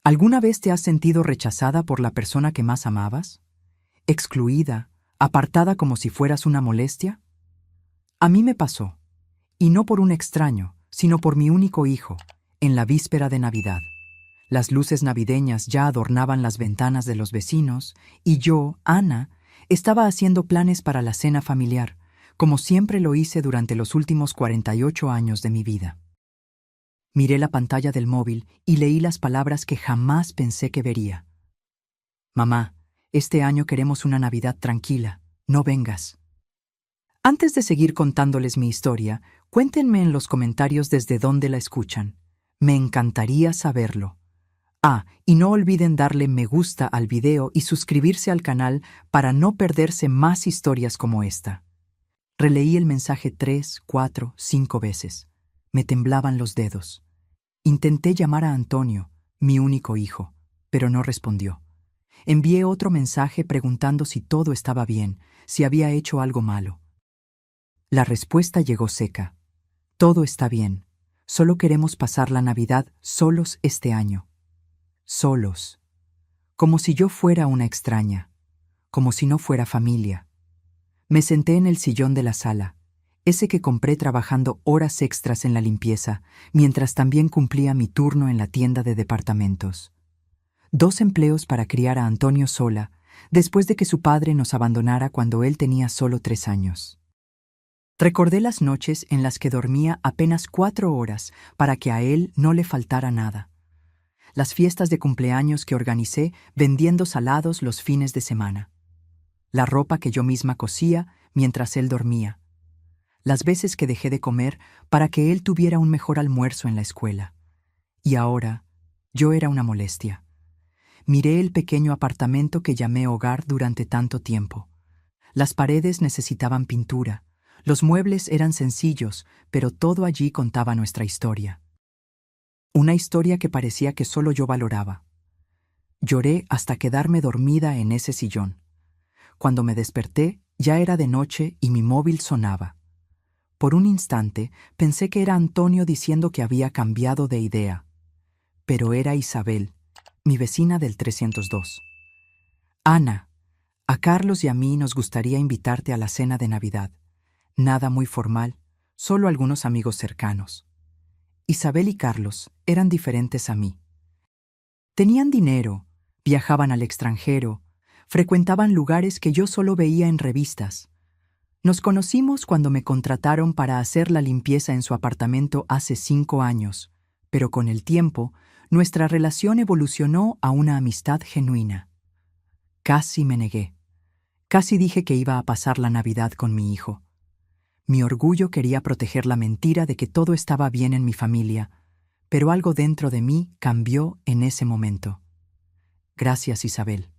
¿Alguna vez te has sentido rechazada por la persona que más amabas? ¿Excluida, apartada como si fueras una molestia? A mí me pasó, y no por un extraño, sino por mi único hijo, en la víspera de Navidad. Las luces navideñas ya adornaban las ventanas de los vecinos, y yo, Ana, estaba haciendo planes para la cena familiar, como siempre lo hice durante los últimos 48 años de mi vida. Miré la pantalla del móvil y leí las palabras que jamás pensé que vería. Mamá, este año queremos una Navidad tranquila, no vengas. Antes de seguir contándoles mi historia, cuéntenme en los comentarios desde dónde la escuchan. Me encantaría saberlo. Y no olviden darle me gusta al video y suscribirse al canal para no perderse más historias como esta. Releí el mensaje 3, 4, 5 veces. Me temblaban los dedos. Intenté llamar a Antonio, mi único hijo, pero no respondió. Envié otro mensaje preguntando si todo estaba bien, si había hecho algo malo. La respuesta llegó seca. Todo está bien. Solo queremos pasar la Navidad solos este año. Solos. Como si yo fuera una extraña. Como si no fuera familia. Me senté en el sillón de la sala, ese que compré trabajando horas extras en la limpieza, mientras también cumplía mi turno en la tienda de departamentos. 2 empleos para criar a Antonio sola, después de que su padre nos abandonara cuando él tenía solo 3 años. Recordé las noches en las que dormía apenas 4 horas para que a él no le faltara nada. Las fiestas de cumpleaños que organicé vendiendo salados los fines de semana. La ropa que yo misma cosía mientras él dormía. Las veces que dejé de comer para que él tuviera un mejor almuerzo en la escuela. Y ahora, yo era una molestia. Miré el pequeño apartamento que llamé hogar durante tanto tiempo. Las paredes necesitaban pintura, los muebles eran sencillos, pero todo allí contaba nuestra historia. Una historia que parecía que solo yo valoraba. Lloré hasta quedarme dormida en ese sillón. Cuando me desperté, ya era de noche y mi móvil sonaba. Por un instante pensé que era Antonio diciendo que había cambiado de idea. Pero era Isabel, mi vecina del 302. Ana, a Carlos y a mí nos gustaría invitarte a la cena de Navidad. Nada muy formal, solo algunos amigos cercanos. Isabel y Carlos eran diferentes a mí. Tenían dinero, viajaban al extranjero, frecuentaban lugares que yo solo veía en revistas. Nos conocimos cuando me contrataron para hacer la limpieza en su apartamento hace 5 años, pero con el tiempo, nuestra relación evolucionó a una amistad genuina. Casi me negué. Casi dije que iba a pasar la Navidad con mi hijo. Mi orgullo quería proteger la mentira de que todo estaba bien en mi familia, pero algo dentro de mí cambió en ese momento. Gracias, Isabel.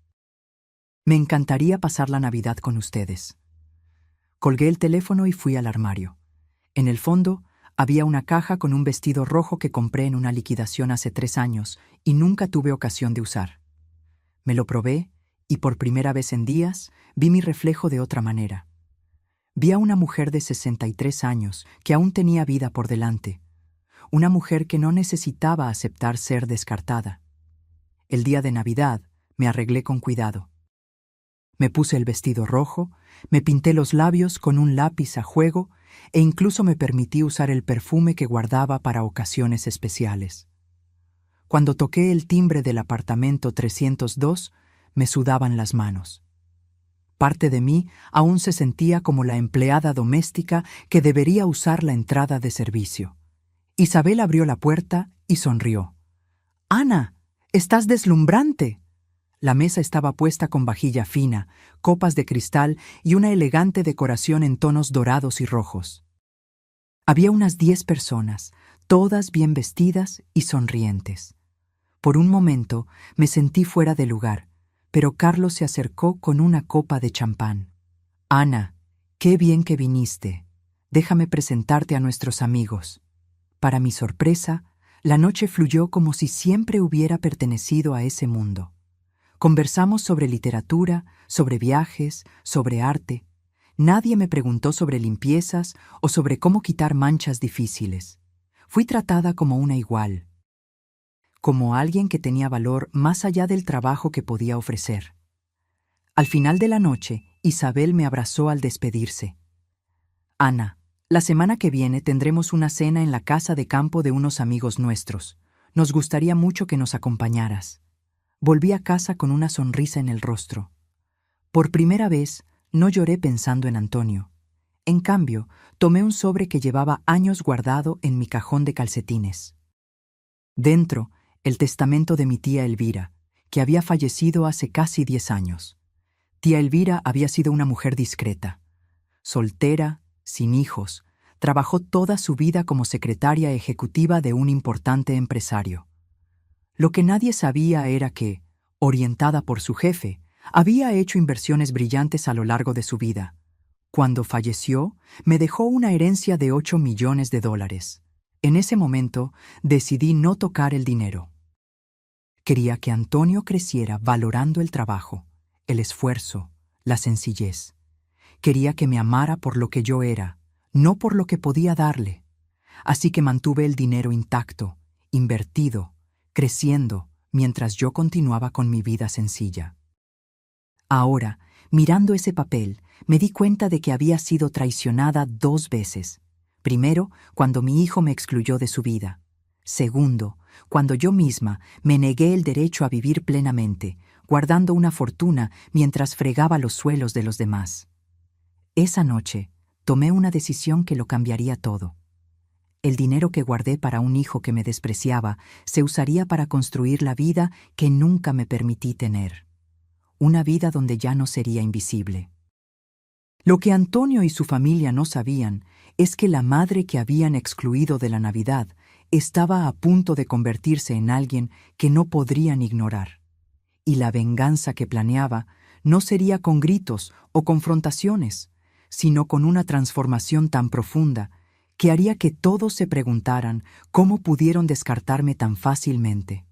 Me encantaría pasar la Navidad con ustedes. Colgué el teléfono y fui al armario. En el fondo, había una caja con un vestido rojo que compré en una liquidación hace 3 años y nunca tuve ocasión de usar. Me lo probé y por primera vez en días vi mi reflejo de otra manera. Vi a una mujer de 63 años que aún tenía vida por delante. Una mujer que no necesitaba aceptar ser descartada. El día de Navidad me arreglé con cuidado. Me puse el vestido rojo, me pinté los labios con un lápiz a juego e incluso me permití usar el perfume que guardaba para ocasiones especiales. Cuando toqué el timbre del apartamento 302, me sudaban las manos. Parte de mí aún se sentía como la empleada doméstica que debería usar la entrada de servicio. Isabel abrió la puerta y sonrió. «Ana, estás deslumbrante». La mesa estaba puesta con vajilla fina, copas de cristal y una elegante decoración en tonos dorados y rojos. Había unas 10 personas, todas bien vestidas y sonrientes. Por un momento me sentí fuera de lugar, pero Carlos se acercó con una copa de champán. «Ana, qué bien que viniste. Déjame presentarte a nuestros amigos». Para mi sorpresa, la noche fluyó como si siempre hubiera pertenecido a ese mundo. Conversamos sobre literatura, sobre viajes, sobre arte. Nadie me preguntó sobre limpiezas o sobre cómo quitar manchas difíciles. Fui tratada como una igual. como alguien que tenía valor más allá del trabajo que podía ofrecer. Al final de la noche, Isabel me abrazó al despedirse. Ana, la semana que viene tendremos una cena en la casa de campo de unos amigos nuestros. Nos gustaría mucho que nos acompañaras. Volví a casa con una sonrisa en el rostro. Por primera vez, no lloré pensando en Antonio. En cambio, tomé un sobre que llevaba años guardado en mi cajón de calcetines. Dentro, el testamento de mi tía Elvira, que había fallecido hace casi 10 años. Tía Elvira había sido una mujer discreta, soltera, sin hijos, trabajó toda su vida como secretaria ejecutiva de un importante empresario. Lo que nadie sabía era que, orientada por su jefe, había hecho inversiones brillantes a lo largo de su vida. Cuando falleció, me dejó una herencia de $8 millones. En ese momento, decidí no tocar el dinero. Quería que Antonio creciera valorando el trabajo, el esfuerzo, la sencillez. Quería que me amara por lo que yo era, no por lo que podía darle. Así que mantuve el dinero intacto, invertido, creciendo, mientras yo continuaba con mi vida sencilla. Ahora, mirando ese papel, me di cuenta de que había sido traicionada 2 veces. Primero, cuando mi hijo me excluyó de su vida. Segundo, cuando yo misma me negué el derecho a vivir plenamente, guardando una fortuna mientras fregaba los suelos de los demás. Esa noche, tomé una decisión que lo cambiaría todo. El dinero que guardé para un hijo que me despreciaba se usaría para construir la vida que nunca me permití tener. Una vida donde ya no sería invisible. Lo que Antonio y su familia no sabían es que la madre que habían excluido de la Navidad estaba a punto de convertirse en alguien que no podrían ignorar. Y la venganza que planeaba no sería con gritos o confrontaciones, sino con una transformación tan profunda que haría que todos se preguntaran cómo pudieron descartarme tan fácilmente.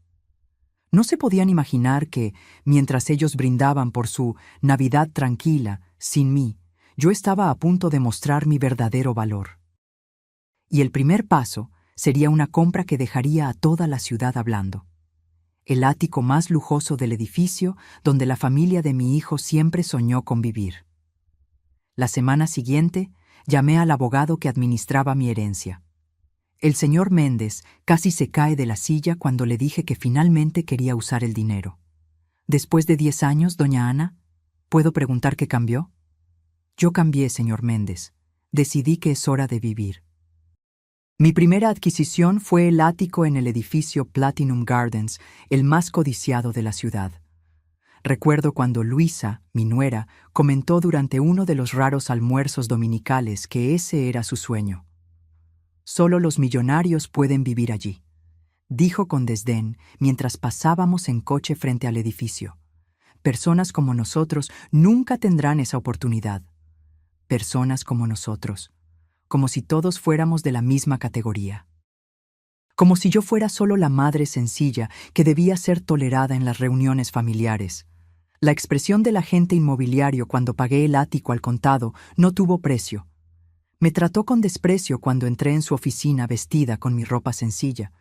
No se podían imaginar que, mientras ellos brindaban por su Navidad tranquila, sin mí, yo estaba a punto de mostrar mi verdadero valor. Y el primer paso sería una compra que dejaría a toda la ciudad hablando. El ático más lujoso del edificio donde la familia de mi hijo siempre soñó con vivir. La semana siguiente, llamé al abogado que administraba mi herencia. El señor Méndez casi se cae de la silla cuando le dije que finalmente quería usar el dinero. Después de 10 años, doña Ana, ¿puedo preguntar qué cambió? Yo cambié, señor Méndez. Decidí que es hora de vivir. Mi primera adquisición fue el ático en el edificio Platinum Gardens, el más codiciado de la ciudad. Recuerdo cuando Luisa, mi nuera, comentó durante uno de los raros almuerzos dominicales que ese era su sueño. Solo los millonarios pueden vivir allí, dijo con desdén mientras pasábamos en coche frente al edificio. Personas como nosotros nunca tendrán esa oportunidad. Personas como nosotros, como si todos fuéramos de la misma categoría. Como si yo fuera solo la madre sencilla que debía ser tolerada en las reuniones familiares. La expresión del agente inmobiliario cuando pagué el ático al contado no tuvo precio. Me trató con desprecio cuando entré en su oficina vestida con mi ropa sencilla,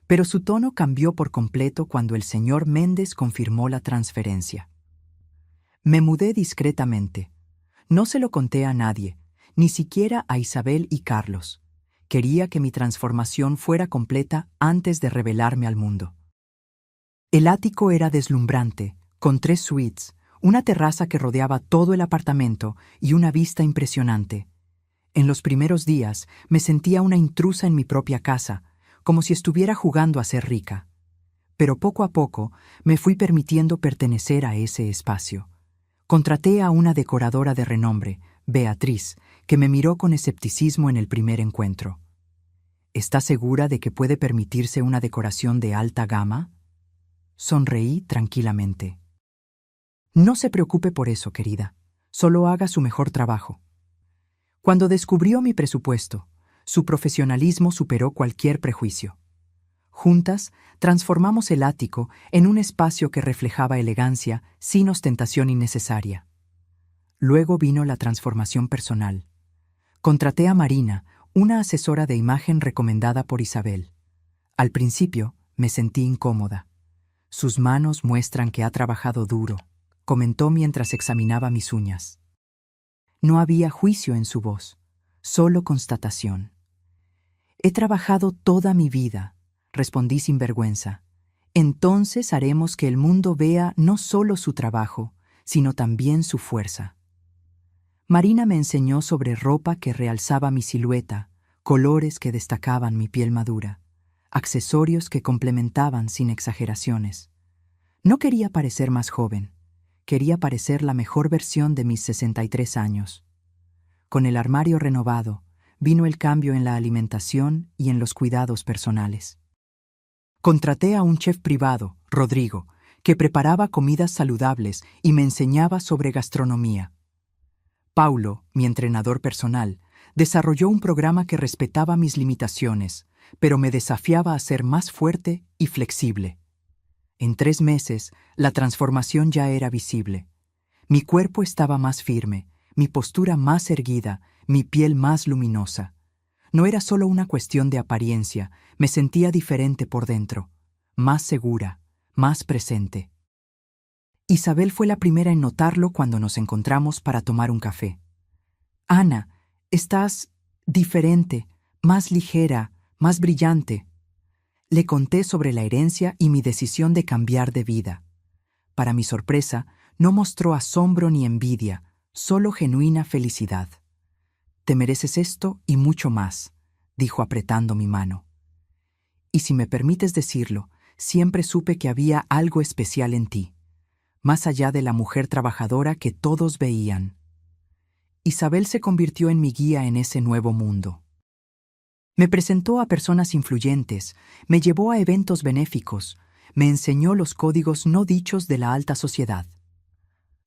pero su tono cambió por completo cuando el señor Méndez confirmó la transferencia. Me mudé discretamente. No se lo conté a nadie, ni siquiera a Isabel y Carlos. Quería que mi transformación fuera completa antes de revelarme al mundo. El ático era deslumbrante, con 3 suites, una terraza que rodeaba todo el apartamento y una vista impresionante. En los primeros días me sentía una intrusa en mi propia casa, como si estuviera jugando a ser rica. Pero poco a poco me fui permitiendo pertenecer a ese espacio. Contraté a una decoradora de renombre, Beatriz, que me miró con escepticismo en el primer encuentro. ¿Está segura de que puede permitirse una decoración de alta gama? Sonreí tranquilamente. No se preocupe por eso, querida. Solo haga su mejor trabajo. Cuando descubrió mi presupuesto, su profesionalismo superó cualquier prejuicio. Juntas, transformamos el ático en un espacio que reflejaba elegancia sin ostentación innecesaria. Luego vino la transformación personal. Contraté a Marina, una asesora de imagen recomendada por Isabel. Al principio, Me sentí incómoda. Sus manos muestran que ha trabajado duro, comentó mientras examinaba mis uñas. No había juicio en su voz, solo constatación. He trabajado toda mi vida, respondí sin vergüenza. Entonces haremos que el mundo vea no solo su trabajo, sino también su fuerza. Marina me enseñó sobre ropa que realzaba mi silueta, colores que destacaban mi piel madura, accesorios que complementaban sin exageraciones. No quería parecer más joven, quería parecer la mejor versión de mis 63 años. Con el armario renovado, vino el cambio en la alimentación y en los cuidados personales. Contraté a un chef privado, Rodrigo, que preparaba comidas saludables y me enseñaba sobre gastronomía. Paulo, mi entrenador personal, desarrolló un programa que respetaba mis limitaciones, pero me desafiaba a ser más fuerte y flexible. En 3 meses, la transformación ya era visible. Mi cuerpo estaba más firme, mi postura más erguida, mi piel más luminosa. No era solo una cuestión de apariencia, me sentía diferente por dentro, más segura, más presente. Isabel fue la primera en notarlo cuando nos encontramos para tomar un café. Ana, estás diferente, más ligera, más brillante. Le conté sobre la herencia y mi decisión de cambiar de vida. Para mi sorpresa, no mostró asombro ni envidia, solo genuina felicidad. Te mereces esto y mucho más, dijo apretando mi mano. Y si me permites decirlo, siempre supe que había algo especial en ti, más allá de la mujer trabajadora que todos veían. Isabel se convirtió en mi guía en ese nuevo mundo. Me presentó a personas influyentes, me llevó a eventos benéficos, me enseñó los códigos no dichos de la alta sociedad.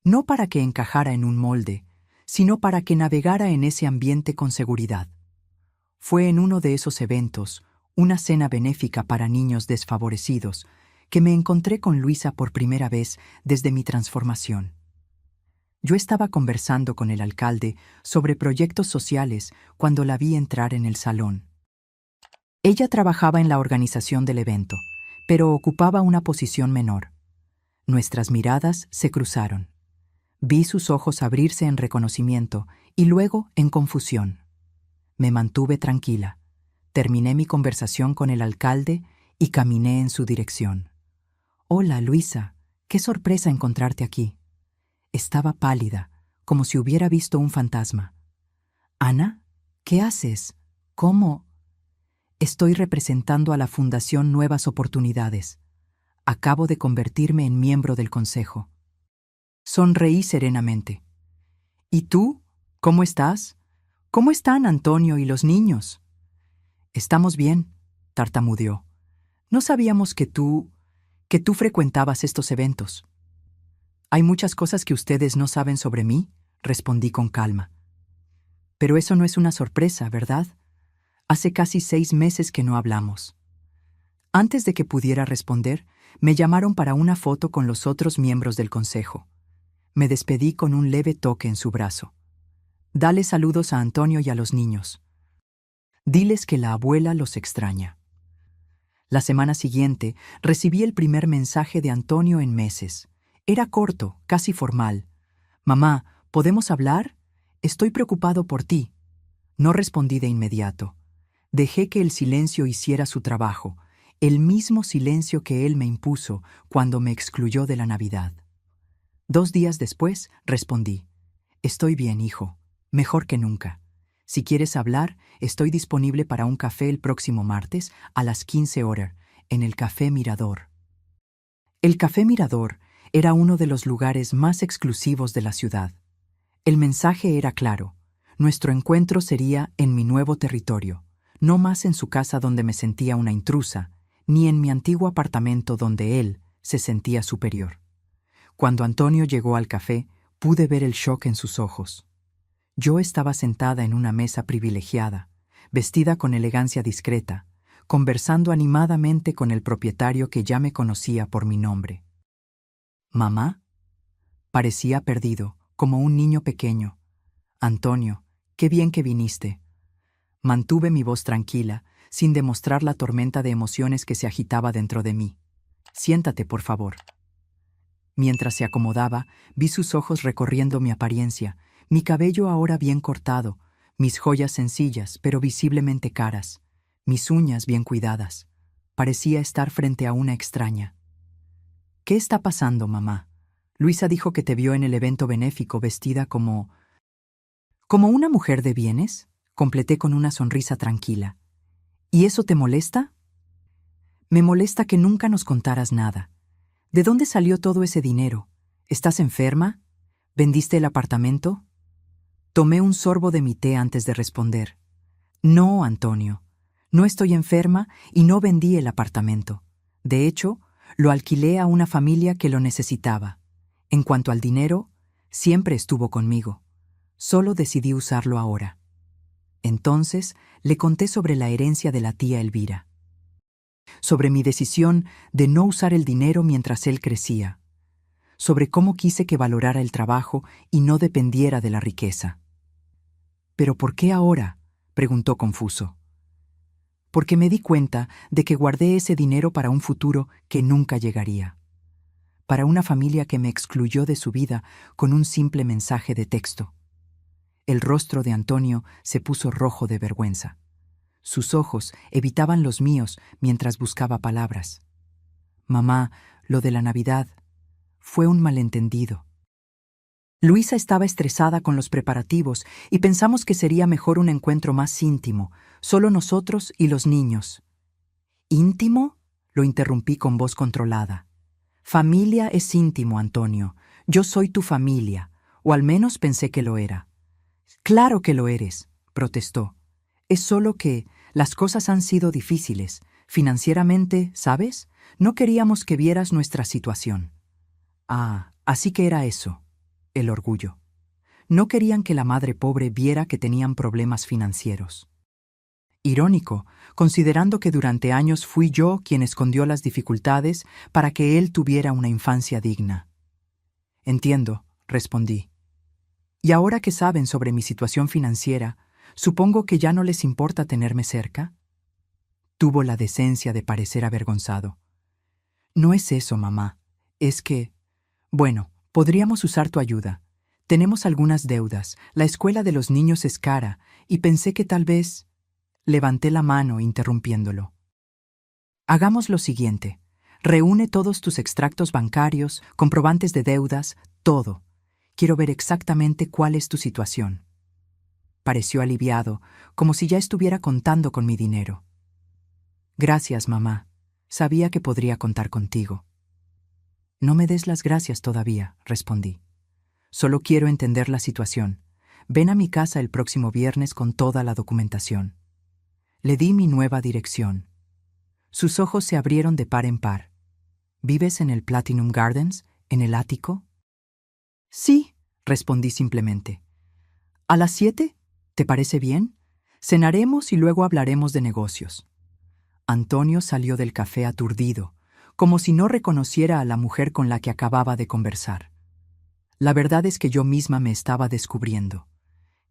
No para que encajara en un molde, sino para que navegara en ese ambiente con seguridad. Fue en uno de esos eventos, una cena benéfica para niños desfavorecidos, que me encontré con Luisa por primera vez desde mi transformación. Yo estaba conversando con el alcalde sobre proyectos sociales cuando la vi entrar en el salón. Ella trabajaba en la organización del evento, pero ocupaba una posición menor. Nuestras miradas se cruzaron. Vi sus ojos abrirse en reconocimiento y luego en confusión. Me mantuve tranquila. Terminé mi conversación con el alcalde y caminé en su dirección. «Hola, Luisa. Qué sorpresa encontrarte aquí». Estaba pálida, como si hubiera visto un fantasma. «Ana, ¿qué haces? ¿Cómo?» «Estoy representando a la Fundación Nuevas Oportunidades. Acabo de convertirme en miembro del consejo». Sonreí serenamente. «¿Y tú? ¿Cómo estás? ¿Cómo están Antonio y los niños?» «Estamos bien», tartamudeó. «No sabíamos que tú frecuentabas estos eventos». «Hay muchas cosas que ustedes no saben sobre mí», respondí con calma. «Pero eso no es una sorpresa, ¿verdad? Hace casi 6 meses que no hablamos». Antes de que pudiera responder, me llamaron para una foto con los otros miembros del consejo. Me despedí con un leve toque en su brazo. «Dale saludos a Antonio y a los niños. Diles que la abuela los extraña». La semana siguiente recibí el primer mensaje de Antonio en meses. Era corto, casi formal. «Mamá, ¿podemos hablar? Estoy preocupado por ti». No respondí de inmediato. Dejé que el silencio hiciera su trabajo, el mismo silencio que él me impuso cuando me excluyó de la Navidad. 2 días después respondí: «Estoy bien, hijo, mejor que nunca. Si quieres hablar, estoy disponible para un café el próximo martes a las 15 horas, en el Café Mirador». El Café Mirador era uno de los lugares más exclusivos de la ciudad. El mensaje era claro: nuestro encuentro sería en mi nuevo territorio, no más en su casa donde me sentía una intrusa, ni en mi antiguo apartamento donde él se sentía superior. Cuando Antonio llegó al café, pude ver el shock en sus ojos. Yo estaba sentada en una mesa privilegiada, vestida con elegancia discreta, conversando animadamente con el propietario que ya me conocía por mi nombre. «¿Mamá?» Parecía perdido, como un niño pequeño. «Antonio, qué bien que viniste». Mantuve mi voz tranquila, sin demostrar la tormenta de emociones que se agitaba dentro de mí. Siéntate, por favor. Mientras se acomodaba, vi sus ojos recorriendo mi apariencia, mi cabello ahora bien cortado, mis joyas sencillas pero visiblemente caras, mis uñas bien cuidadas. Parecía estar frente a una extraña. ¿Qué está pasando, mamá? Luisa dijo que te vio en el evento benéfico vestida como... ¿Como una mujer de bienes? Completé con una sonrisa tranquila. ¿Y eso te molesta? Me molesta que nunca nos contaras nada. ¿De dónde salió todo ese dinero? ¿Estás enferma? ¿Vendiste el apartamento? Tomé un sorbo de mi té antes de responder. No, Antonio. No estoy enferma y no vendí el apartamento. De hecho, lo alquilé a una familia que lo necesitaba. En cuanto al dinero, siempre estuvo conmigo. Solo decidí usarlo ahora. Entonces, le conté sobre la herencia de la tía Elvira. Sobre mi decisión de no usar el dinero mientras él crecía. Sobre cómo quise que valorara el trabajo y no dependiera de la riqueza. ¿Pero por qué ahora?, preguntó confuso. Porque me di cuenta de que guardé ese dinero para un futuro que nunca llegaría. Para una familia que me excluyó de su vida con un simple mensaje de texto. El rostro de Antonio se puso rojo de vergüenza. Sus ojos evitaban los míos mientras buscaba palabras. Mamá, lo de la Navidad fue un malentendido. Luisa estaba estresada con los preparativos y pensamos que sería mejor un encuentro más íntimo, solo nosotros y los niños. ¿Íntimo?, lo interrumpí con voz controlada. Familia es íntimo, Antonio. Yo soy tu familia, o al menos pensé que lo era. Claro que lo eres, protestó. Es solo que las cosas han sido difíciles. Financieramente, ¿sabes? No queríamos que vieras nuestra situación. Ah, así que era eso. El orgullo. No querían que la madre pobre viera que tenían problemas financieros. Irónico, considerando que durante años fui yo quien escondió las dificultades para que él tuviera una infancia digna. Entiendo, respondí. Y ahora que saben sobre mi situación financiera, supongo que ya no les importa tenerme cerca. Tuvo la decencia de parecer avergonzado. No es eso, mamá. Es que... Bueno, podríamos usar tu ayuda. Tenemos algunas deudas, la escuela de los niños es cara, y pensé que tal vez... Levanté la mano interrumpiéndolo. Hagamos lo siguiente. Reúne todos tus extractos bancarios, comprobantes de deudas, todo. Quiero ver exactamente cuál es tu situación. Pareció aliviado, como si ya estuviera contando con mi dinero. Gracias, mamá. Sabía que podría contar contigo. No me des las gracias todavía, respondí. Solo quiero entender la situación. Ven a mi casa el próximo viernes con toda la documentación. Le di mi nueva dirección. Sus ojos se abrieron de par en par. ¿Vives en el Platinum Gardens, en el ático? Sí, respondí simplemente. ¿A las 7? ¿Te parece bien? Cenaremos y luego hablaremos de negocios. Antonio salió del café aturdido, como si no reconociera a la mujer con la que acababa de conversar. La verdad es que yo misma me estaba descubriendo.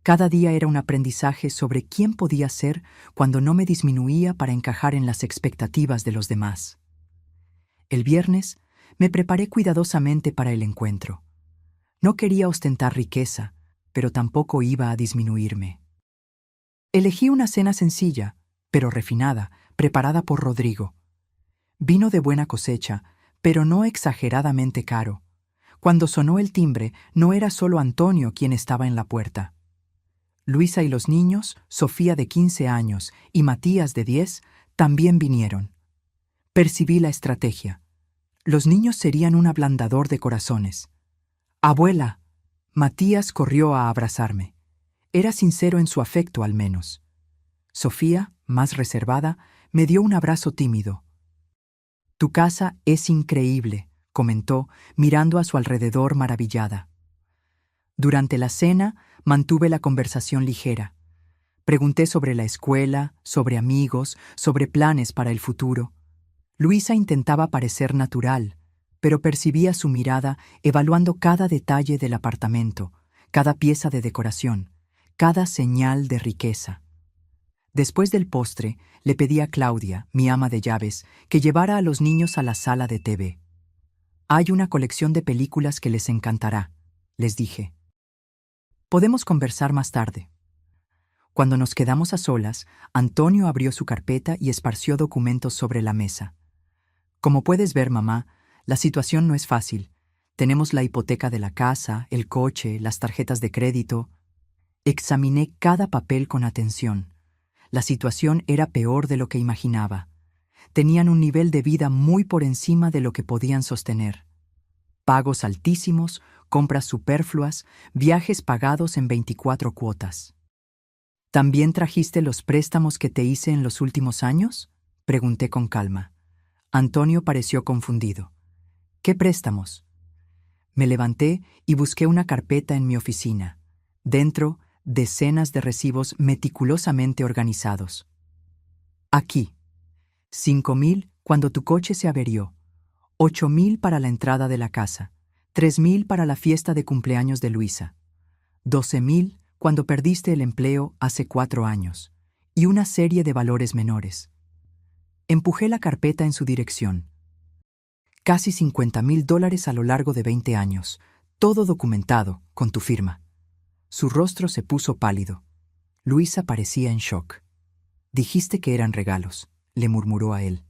Cada día era un aprendizaje sobre quién podía ser cuando no me disminuía para encajar en las expectativas de los demás. El viernes me preparé cuidadosamente para el encuentro. No quería ostentar riqueza, pero tampoco iba a disminuirme. Elegí una cena sencilla, pero refinada, preparada por Rodrigo. Vino de buena cosecha, pero no exageradamente caro. Cuando sonó el timbre, no era solo Antonio quien estaba en la puerta. Luisa y los niños, Sofía de 15 años y Matías de 10, también vinieron. Percibí la estrategia. Los niños serían un ablandador de corazones. «Abuela». Matías corrió a abrazarme. Era sincero en su afecto, al menos. Sofía, más reservada, me dio un abrazo tímido. «Tu casa es increíble», comentó, mirando a su alrededor maravillada. Durante la cena, mantuve la conversación ligera. Pregunté sobre la escuela, sobre amigos, sobre planes para el futuro. Luisa intentaba parecer natural, pero percibía su mirada evaluando cada detalle del apartamento, cada pieza de decoración, cada señal de riqueza. Después del postre, le pedí a Claudia, mi ama de llaves, que llevara a los niños a la sala de TV. Hay una colección de películas que les encantará, les dije. Podemos conversar más tarde. Cuando nos quedamos a solas, Antonio abrió su carpeta y esparció documentos sobre la mesa. Como puedes ver, mamá, la situación no es fácil. Tenemos la hipoteca de la casa, el coche, las tarjetas de crédito. Examiné cada papel con atención. La situación era peor de lo que imaginaba. Tenían un nivel de vida muy por encima de lo que podían sostener. Pagos altísimos, compras superfluas, viajes pagados en 24 cuotas. ¿También trajiste los préstamos que te hice en los últimos años?, pregunté con calma. Antonio pareció confundido. ¿Qué préstamos? Me levanté y busqué una carpeta en mi oficina. Dentro, decenas de recibos meticulosamente organizados. Aquí. 5,000 cuando tu coche se averió. 8,000 para la entrada de la casa. 3,000 para la fiesta de cumpleaños de Luisa. 12,000 cuando perdiste el empleo hace 4 años. Y una serie de valores menores. Empujé la carpeta en su dirección. Casi $50,000 a lo largo de 20 años. Todo documentado, con tu firma. Su rostro se puso pálido. Luisa parecía en shock. Dijiste que eran regalos, le murmuró a él.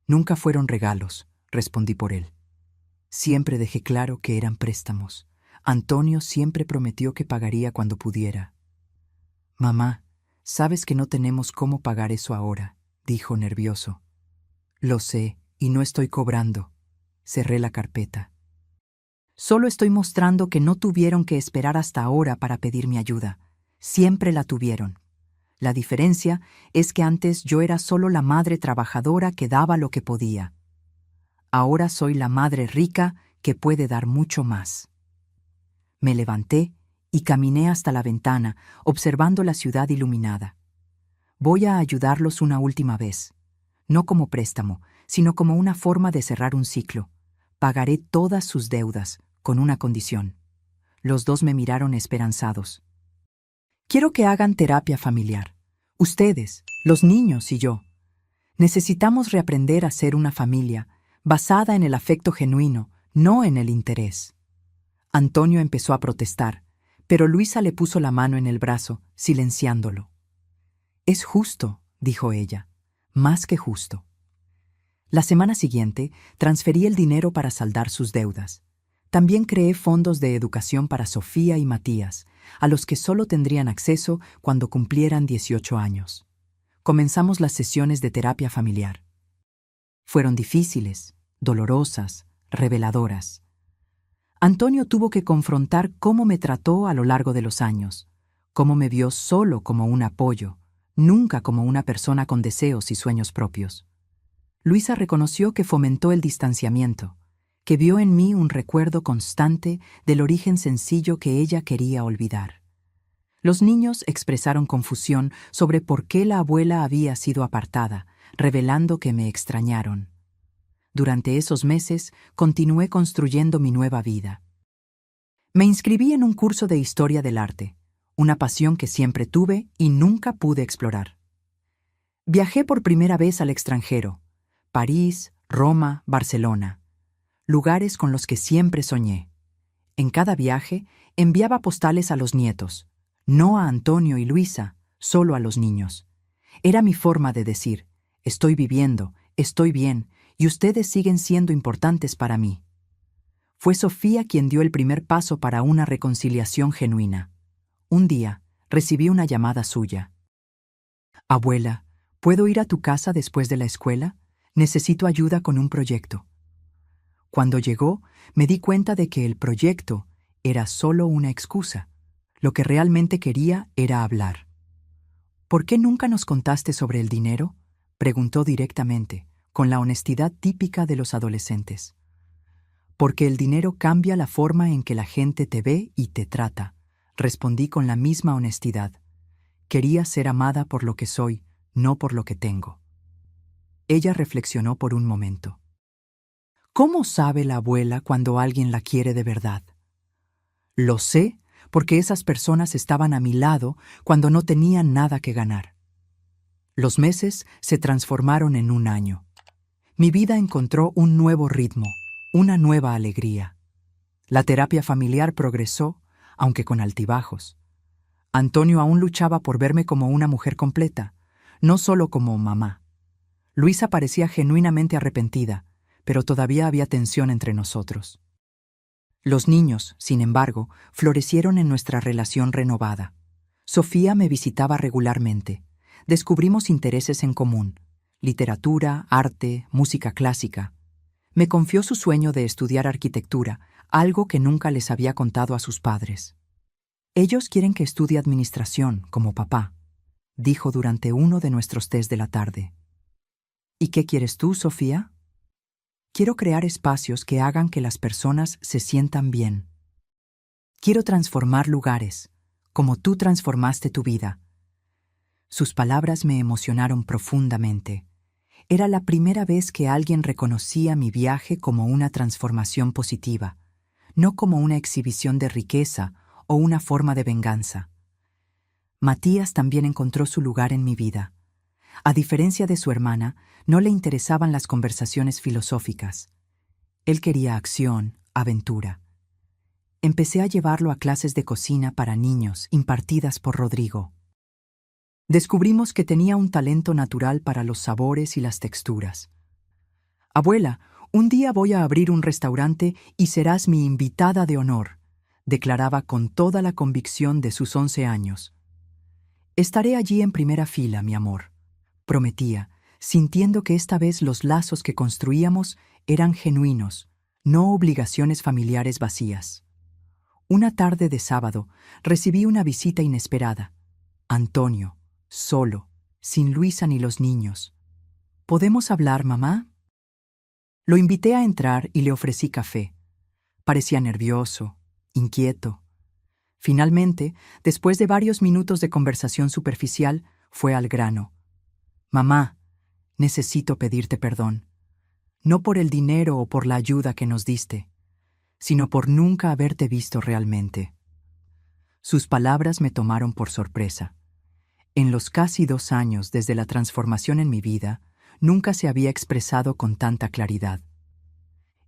Nunca fueron regalos, respondí por él. Siempre dejé claro que eran préstamos. Antonio siempre prometió que pagaría cuando pudiera. Mamá, sabes que no tenemos cómo pagar eso ahora, dijo nervioso. Lo sé, y no estoy cobrando. Cerré la carpeta. Solo estoy mostrando que no tuvieron que esperar hasta ahora para pedir mi ayuda. Siempre la tuvieron. La diferencia es que antes yo era solo la madre trabajadora que daba lo que podía. Ahora soy la madre rica que puede dar mucho más. Me levanté y caminé hasta la ventana, observando la ciudad iluminada. Voy a ayudarlos una última vez. No como préstamo, sino como una forma de cerrar un ciclo. Pagaré todas sus deudas, con una condición. Los dos me miraron esperanzados. Quiero que hagan terapia familiar. Ustedes, los niños y yo. Necesitamos reaprender a ser una familia, basada en el afecto genuino, no en el interés. Antonio empezó a protestar, pero Luisa le puso la mano en el brazo, silenciándolo. Es justo, dijo ella, más que justo. La semana siguiente, transferí el dinero para saldar sus deudas. También creé fondos de educación para Sofía y Matías, a los que solo tendrían acceso cuando cumplieran 18 años. Comenzamos las sesiones de terapia familiar. Fueron difíciles, dolorosas, reveladoras. Antonio tuvo que confrontar cómo me trató a lo largo de los años, cómo me vio solo como un apoyo, nunca como una persona con deseos y sueños propios. Luisa reconoció que fomentó el distanciamiento, que vio en mí un recuerdo constante del origen sencillo que ella quería olvidar. Los niños expresaron confusión sobre por qué la abuela había sido apartada, revelando que me extrañaron. Durante esos meses continué construyendo mi nueva vida. Me inscribí en un curso de historia del arte, una pasión que siempre tuve y nunca pude explorar. Viajé por primera vez al extranjero, París, Roma, Barcelona, lugares con los que siempre soñé. En cada viaje enviaba postales a los nietos, no a Antonio y Luisa, solo a los niños. Era mi forma de decir, estoy viviendo, estoy bien, y ustedes siguen siendo importantes para mí. Fue Sofía quien dio el primer paso para una reconciliación genuina. Un día, recibí una llamada suya. Abuela, ¿puedo ir a tu casa después de la escuela? Necesito ayuda con un proyecto. Cuando llegó, me di cuenta de que el proyecto era solo una excusa. Lo que realmente quería era hablar. ¿Por qué nunca nos contaste sobre el dinero?, preguntó directamente, con la honestidad típica de los adolescentes. Porque el dinero cambia la forma en que la gente te ve y te trata, respondí con la misma honestidad. Quería ser amada por lo que soy, no por lo que tengo. Ella reflexionó por un momento. ¿Cómo sabe la abuela cuando alguien la quiere de verdad? Lo sé porque esas personas estaban a mi lado cuando no tenían nada que ganar. Los meses se transformaron en un año. Mi vida encontró un nuevo ritmo, una nueva alegría. La terapia familiar progresó, aunque con altibajos. Antonio aún luchaba por verme como una mujer completa, no solo como mamá. Luisa parecía genuinamente arrepentida, pero todavía había tensión entre nosotros. Los niños, sin embargo, florecieron en nuestra relación renovada. Sofía me visitaba regularmente. Descubrimos intereses en común: literatura, arte, música clásica. Me confió su sueño de estudiar arquitectura, algo que nunca les había contado a sus padres. Ellos quieren que estudie administración, como papá, dijo durante uno de nuestros tés de la tarde. ¿Y qué quieres tú, Sofía? Quiero crear espacios que hagan que las personas se sientan bien. Quiero transformar lugares, como tú transformaste tu vida. Sus palabras me emocionaron profundamente. Era la primera vez que alguien reconocía mi viaje como una transformación positiva, no como una exhibición de riqueza o una forma de venganza. Matías también encontró su lugar en mi vida. A diferencia de su hermana, no le interesaban las conversaciones filosóficas. Él quería acción, aventura. Empecé a llevarlo a clases de cocina para niños impartidas por Rodrigo. Descubrimos que tenía un talento natural para los sabores y las texturas. «Abuela, un día voy a abrir un restaurante y serás mi invitada de honor», declaraba con toda la convicción de sus 11 años. «Estaré allí en primera fila, mi amor», prometía, sintiendo que esta vez los lazos que construíamos eran genuinos, no obligaciones familiares vacías. Una tarde de sábado recibí una visita inesperada. Antonio, solo, sin Luisa ni los niños. «¿Podemos hablar, mamá?». Lo invité a entrar y le ofrecí café. Parecía nervioso, inquieto. Finalmente, después de varios minutos de conversación superficial, fue al grano. «Mamá, necesito pedirte perdón. No por el dinero o por la ayuda que nos diste, sino por nunca haberte visto realmente». Sus palabras me tomaron por sorpresa. En los casi 2 años desde la transformación en mi vida, nunca se había expresado con tanta claridad.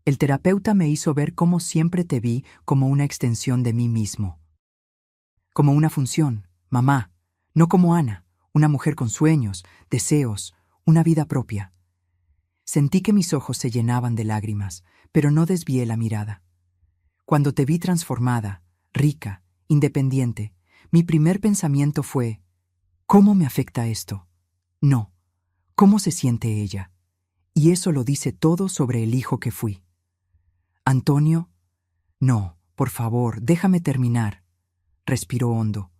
El terapeuta me hizo ver cómo siempre te vi como una extensión de mí mismo. Como una función, mamá, no como Ana, una mujer con sueños, deseos, una vida propia. Sentí que mis ojos se llenaban de lágrimas, pero no desvié la mirada. Cuando te vi transformada, rica, independiente, mi primer pensamiento fue: ¿cómo me afecta esto? No, ¿cómo se siente ella? Y eso lo dice todo sobre el hijo que fui. Antonio, no, por favor, déjame terminar. Respiró hondo.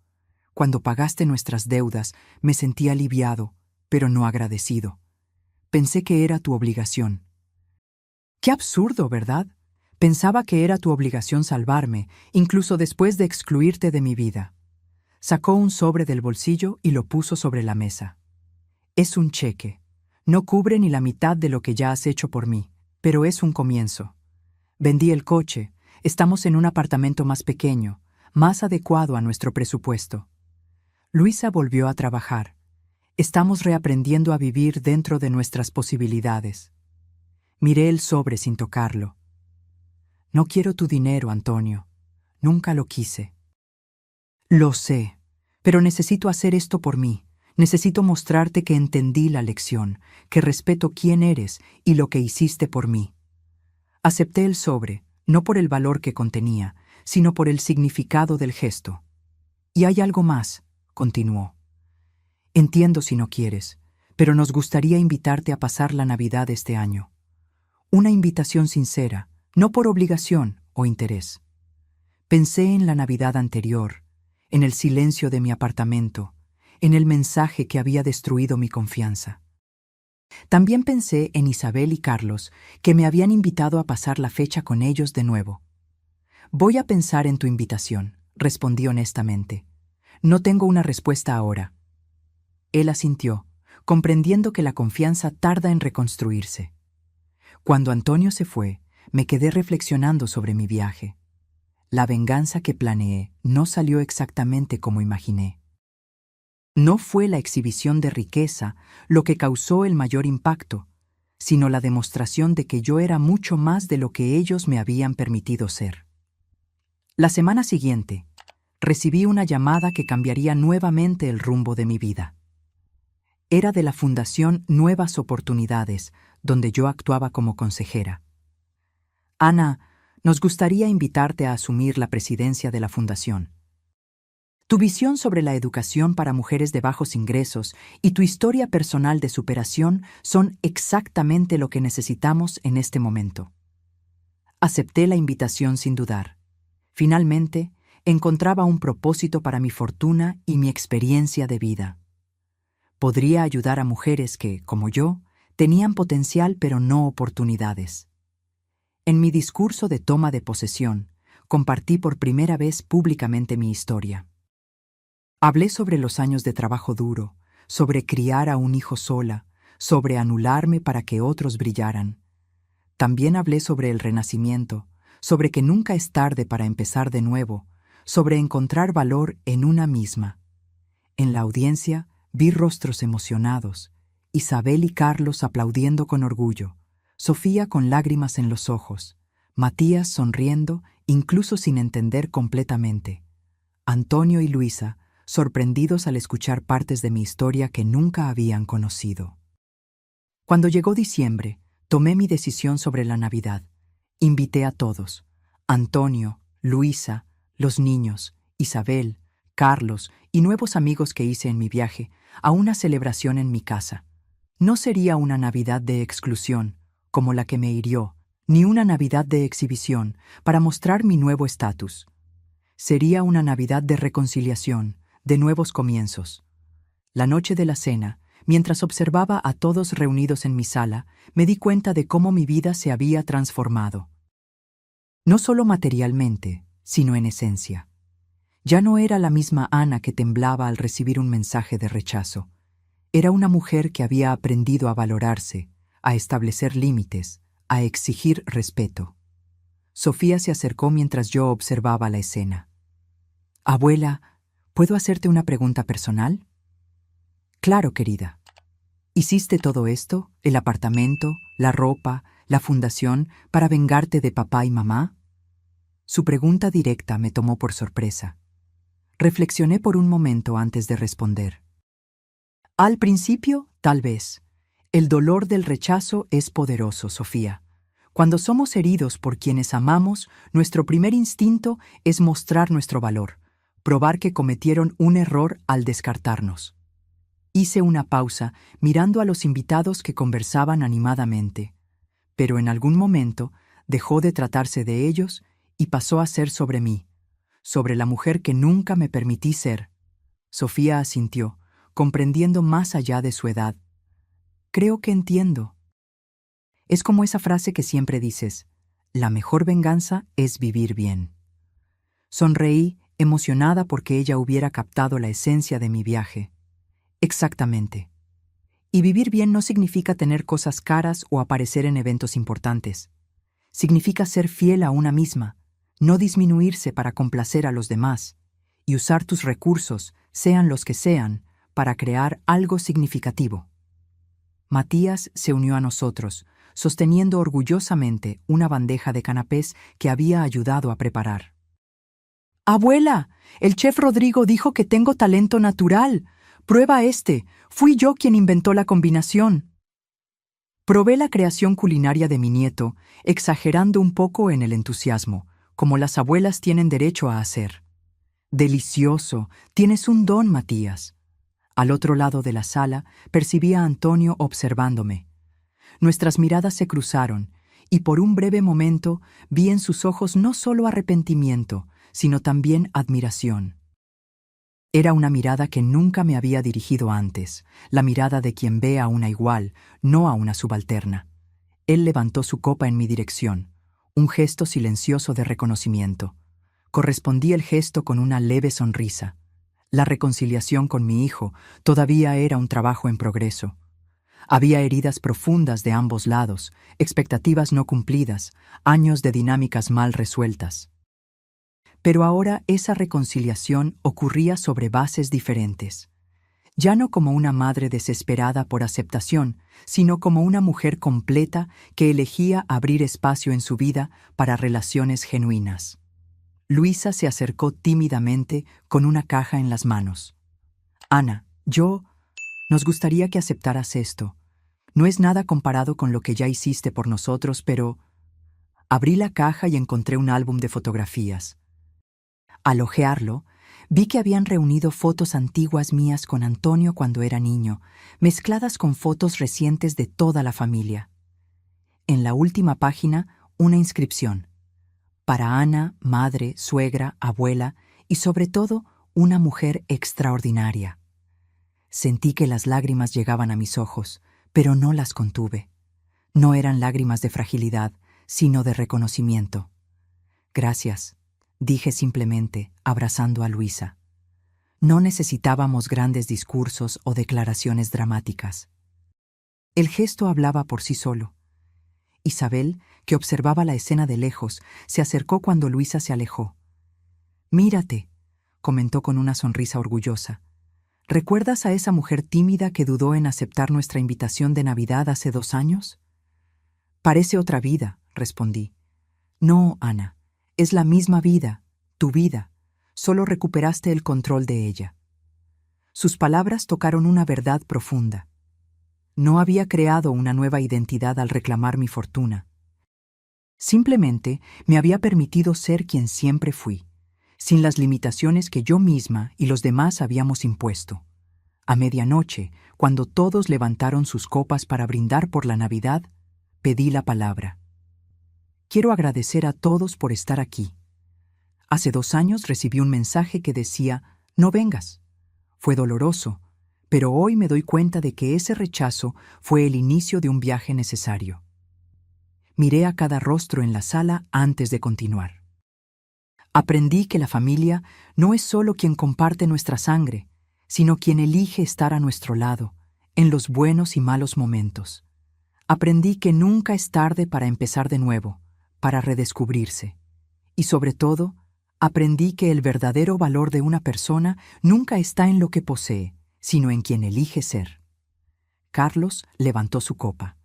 Cuando pagaste nuestras deudas, me sentí aliviado, pero no agradecido. Pensé que era tu obligación. Qué absurdo, ¿verdad? Pensaba que era tu obligación salvarme, incluso después de excluirte de mi vida. Sacó un sobre del bolsillo y lo puso sobre la mesa. Es un cheque. No cubre ni la mitad de lo que ya has hecho por mí, pero es un comienzo. Vendí el coche, estamos en un apartamento más pequeño, más adecuado a nuestro presupuesto. Luisa volvió a trabajar. Estamos reaprendiendo a vivir dentro de nuestras posibilidades. Miré el sobre sin tocarlo. No quiero tu dinero, Antonio. Nunca lo quise. Lo sé, pero necesito hacer esto por mí. Necesito mostrarte que entendí la lección, que respeto quién eres y lo que hiciste por mí. Acepté el sobre, no por el valor que contenía, sino por el significado del gesto. Y hay algo más, continuó. Entiendo si no quieres, pero nos gustaría invitarte a pasar la Navidad este año. Una invitación sincera, no por obligación o interés. Pensé en la Navidad anterior, en el silencio de mi apartamento, en el mensaje que había destruido mi confianza. También pensé en Isabel y Carlos, que me habían invitado a pasar la fecha con ellos de nuevo. Voy a pensar en tu invitación, respondí honestamente. No tengo una respuesta ahora. Él asintió, comprendiendo que la confianza tarda en reconstruirse. Cuando Antonio se fue, me quedé reflexionando sobre mi viaje. La venganza que planeé no salió exactamente como imaginé. No fue la exhibición de riqueza lo que causó el mayor impacto, sino la demostración de que yo era mucho más de lo que ellos me habían permitido ser. La semana siguiente, recibí una llamada que cambiaría nuevamente el rumbo de mi vida. Era de la Fundación Nuevas Oportunidades, donde yo actuaba como consejera. Ana, nos gustaría invitarte a asumir la presidencia de la fundación. Tu visión sobre la educación para mujeres de bajos ingresos y tu historia personal de superación son exactamente lo que necesitamos en este momento. Acepté la invitación sin dudar. Finalmente, encontraba un propósito para mi fortuna y mi experiencia de vida. Podría ayudar a mujeres que, como yo, tenían potencial pero no oportunidades. En mi discurso de toma de posesión, compartí por primera vez públicamente mi historia. Hablé sobre los años de trabajo duro, sobre criar a un hijo sola, sobre anularme para que otros brillaran. También hablé sobre el renacimiento, sobre que nunca es tarde para empezar de nuevo, sobre encontrar valor en una misma. En la audiencia vi rostros emocionados, Isabel y Carlos aplaudiendo con orgullo, Sofía con lágrimas en los ojos, Matías sonriendo incluso sin entender completamente, Antonio y Luisa sorprendidos al escuchar partes de mi historia que nunca habían conocido. Cuando llegó diciembre, tomé mi decisión sobre la Navidad. Invité a todos, Antonio, Luisa, los niños, Isabel, Carlos y nuevos amigos que hice en mi viaje, a una celebración en mi casa. No sería una Navidad de exclusión, como la que me hirió, ni una Navidad de exhibición para mostrar mi nuevo estatus. Sería una Navidad de reconciliación, de nuevos comienzos. La noche de la cena, mientras observaba a todos reunidos en mi sala, me di cuenta de cómo mi vida se había transformado. No solo materialmente, sino en esencia. Ya no era la misma Ana que temblaba al recibir un mensaje de rechazo. Era una mujer que había aprendido a valorarse, a establecer límites, a exigir respeto. Sofía se acercó mientras yo observaba la escena. «Abuela, ¿puedo hacerte una pregunta personal?» «Claro, querida. ¿Hiciste todo esto, el apartamento, la ropa, la fundación, para vengarte de papá y mamá?» Su pregunta directa me tomó por sorpresa. Reflexioné por un momento antes de responder. Al principio, tal vez. El dolor del rechazo es poderoso, Sofía. Cuando somos heridos por quienes amamos, nuestro primer instinto es mostrar nuestro valor, probar que cometieron un error al descartarnos. Hice una pausa, mirando a los invitados que conversaban animadamente, pero en algún momento dejó de tratarse de ellos y pasó a ser sobre mí, sobre la mujer que nunca me permití ser. Sofía asintió, comprendiendo más allá de su edad. «Creo que entiendo». Es como esa frase que siempre dices, «La mejor venganza es vivir bien». Sonreí, emocionada porque ella hubiera captado la esencia de mi viaje. Exactamente. Y vivir bien no significa tener cosas caras o aparecer en eventos importantes. Significa ser fiel a una misma, no disminuirse para complacer a los demás, y usar tus recursos, sean los que sean, para crear algo significativo. Matías se unió a nosotros, sosteniendo orgullosamente una bandeja de canapés que había ayudado a preparar. «Abuela, el chef Rodrigo dijo que tengo talento natural. Prueba este. Fui yo quien inventó la combinación». Probé la creación culinaria de mi nieto, exagerando un poco en el entusiasmo, como las abuelas tienen derecho a hacer. «Delicioso. Tienes un don, Matías». Al otro lado de la sala, percibí a Antonio observándome. Nuestras miradas se cruzaron, y por un breve momento vi en sus ojos no solo arrepentimiento, sino también admiración. Era una mirada que nunca me había dirigido antes, la mirada de quien ve a una igual, no a una subalterna. Él levantó su copa en mi dirección, un gesto silencioso de reconocimiento. Correspondí el gesto con una leve sonrisa. La reconciliación con mi hijo todavía era un trabajo en progreso. Había heridas profundas de ambos lados, expectativas no cumplidas, años de dinámicas mal resueltas. Pero ahora esa reconciliación ocurría sobre bases diferentes. ya no como una madre desesperada por aceptación, sino como una mujer completa que elegía abrir espacio en su vida para relaciones genuinas. Luisa se acercó tímidamente con una caja en las manos. Ana, nos gustaría que aceptaras esto. No es nada comparado con lo que ya hiciste por nosotros, pero... Abrí la caja y encontré un álbum de fotografías. Al hojearlo, vi que habían reunido fotos antiguas mías con Antonio cuando era niño, mezcladas con fotos recientes de toda la familia. En la última página, una inscripción. Para Ana, madre, suegra, abuela y sobre todo, una mujer extraordinaria. Sentí que las lágrimas llegaban a mis ojos, pero no las contuve. No eran lágrimas de fragilidad, sino de reconocimiento. Gracias, dije simplemente, abrazando a Luisa. No necesitábamos grandes discursos o declaraciones dramáticas. El gesto hablaba por sí solo. Isabel, que observaba la escena de lejos, se acercó cuando Luisa se alejó. «Mírate», comentó con una sonrisa orgullosa. «¿Recuerdas a esa mujer tímida que dudó en aceptar nuestra invitación de Navidad hace 2 años?» «Parece otra vida», respondí. «No, Ana, es la misma vida, tu vida. Solo recuperaste el control de ella». Sus palabras tocaron una verdad profunda. No había creado una nueva identidad al reclamar mi fortuna. Simplemente me había permitido ser quien siempre fui, sin las limitaciones que yo misma y los demás habíamos impuesto. A medianoche, cuando todos levantaron sus copas para brindar por la Navidad, pedí la palabra. Quiero agradecer a todos por estar aquí. Hace 2 años recibí un mensaje que decía, no vengas. Fue doloroso, pero hoy me doy cuenta de que ese rechazo fue el inicio de un viaje necesario. Miré a cada rostro en la sala antes de continuar. Aprendí que la familia no es solo quien comparte nuestra sangre, sino quien elige estar a nuestro lado, en los buenos y malos momentos. Aprendí que nunca es tarde para empezar de nuevo, para redescubrirse. Y sobre todo, aprendí que el verdadero valor de una persona nunca está en lo que posee, sino en quien elige ser. Carlos levantó su copa.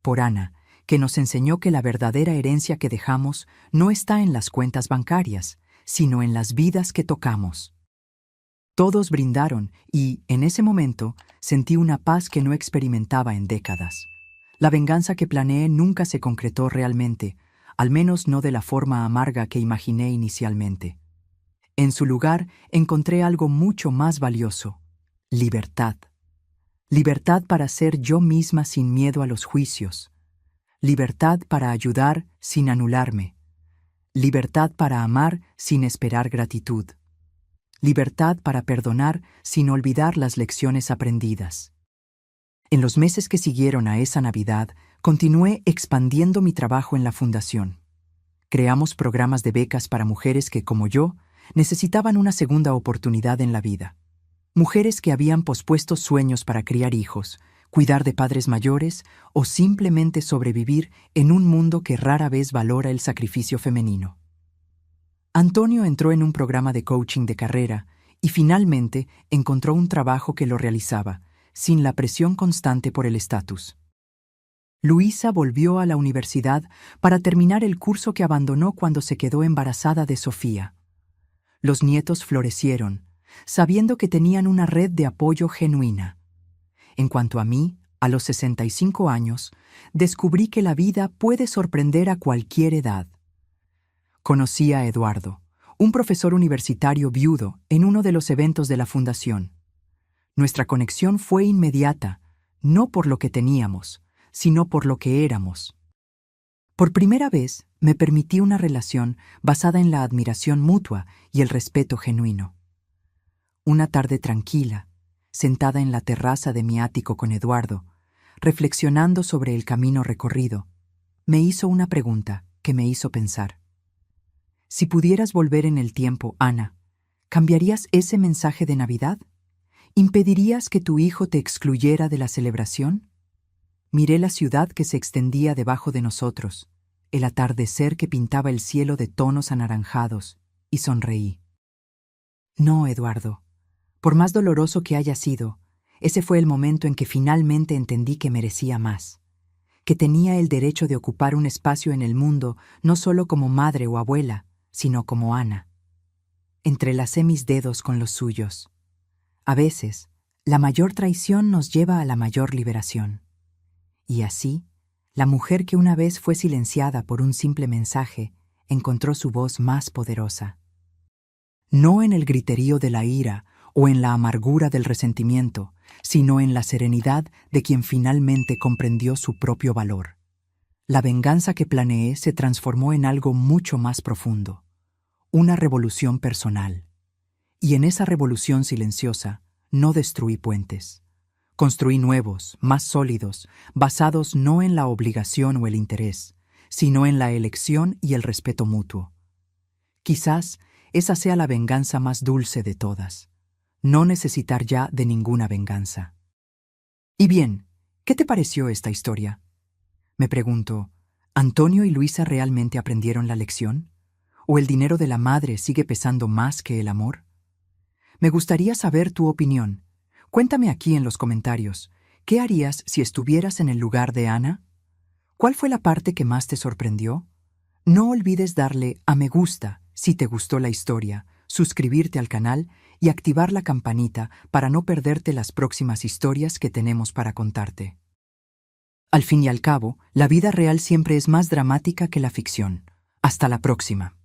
Por Ana, que nos enseñó que la verdadera herencia que dejamos no está en las cuentas bancarias, sino en las vidas que tocamos. Todos brindaron y, en ese momento, sentí una paz que no experimentaba en décadas. La venganza que planeé nunca se concretó realmente, al menos no de la forma amarga que imaginé inicialmente. En su lugar, encontré algo mucho más valioso: libertad. Libertad para ser yo misma sin miedo a los juicios. Libertad para ayudar sin anularme. Libertad para amar sin esperar gratitud. Libertad para perdonar sin olvidar las lecciones aprendidas. En los meses que siguieron a esa Navidad, continué expandiendo mi trabajo en la fundación. Creamos programas de becas para mujeres que, como yo, necesitaban una segunda oportunidad en la vida. Mujeres que habían pospuesto sueños para criar hijos, cuidar de padres mayores o simplemente sobrevivir en un mundo que rara vez valora el sacrificio femenino. Antonio entró en un programa de coaching de carrera y finalmente encontró un trabajo que lo realizaba, sin la presión constante por el estatus. Luisa volvió a la universidad para terminar el curso que abandonó cuando se quedó embarazada de Sofía. Los nietos florecieron, sabiendo que tenían una red de apoyo genuina. En cuanto a mí, a los 65 años, descubrí que la vida puede sorprender a cualquier edad. Conocí a Eduardo, un profesor universitario viudo, en uno de los eventos de la fundación. Nuestra conexión fue inmediata, no por lo que teníamos, sino por lo que éramos. Por primera vez, me permití una relación basada en la admiración mutua y el respeto genuino. Una tarde tranquila, sentada en la terraza de mi ático con Eduardo, reflexionando sobre el camino recorrido, me hizo una pregunta que me hizo pensar. Si pudieras volver en el tiempo, Ana, ¿cambiarías ese mensaje de Navidad? ¿Impedirías que tu hijo te excluyera de la celebración? Miré la ciudad que se extendía debajo de nosotros, el atardecer que pintaba el cielo de tonos anaranjados, y sonreí. No, Eduardo, Por más doloroso que haya sido, ese fue el momento en que finalmente entendí que merecía más, que tenía el derecho de ocupar un espacio en el mundo no solo como madre o abuela, sino como Ana. Entrelacé mis dedos con los suyos. A veces, la mayor traición nos lleva a la mayor liberación. Y así, la mujer que una vez fue silenciada por un simple mensaje encontró su voz más poderosa. No en el griterío de la ira o en la amargura del resentimiento, sino en la serenidad de quien finalmente comprendió su propio valor. La venganza que planeé se transformó en algo mucho más profundo, una revolución personal. Y en esa revolución silenciosa, no destruí puentes. Construí nuevos, más sólidos, basados no en la obligación o el interés, sino en la elección y el respeto mutuo. Quizás esa sea la venganza más dulce de todas, no necesitar ya de ninguna venganza. Y bien, ¿qué te pareció esta historia? Me pregunto, ¿Antonio y Luisa realmente aprendieron la lección? ¿O el dinero de la madre sigue pesando más que el amor? Me gustaría saber tu opinión. Cuéntame aquí en los comentarios, ¿qué harías si estuvieras en el lugar de Ana? ¿Cuál fue la parte que más te sorprendió? No olvides darle a me gusta si te gustó la historia, suscribirte al canal y activar la campanita para no perderte las próximas historias que tenemos para contarte. Al fin y al cabo, la vida real siempre es más dramática que la ficción. Hasta la próxima.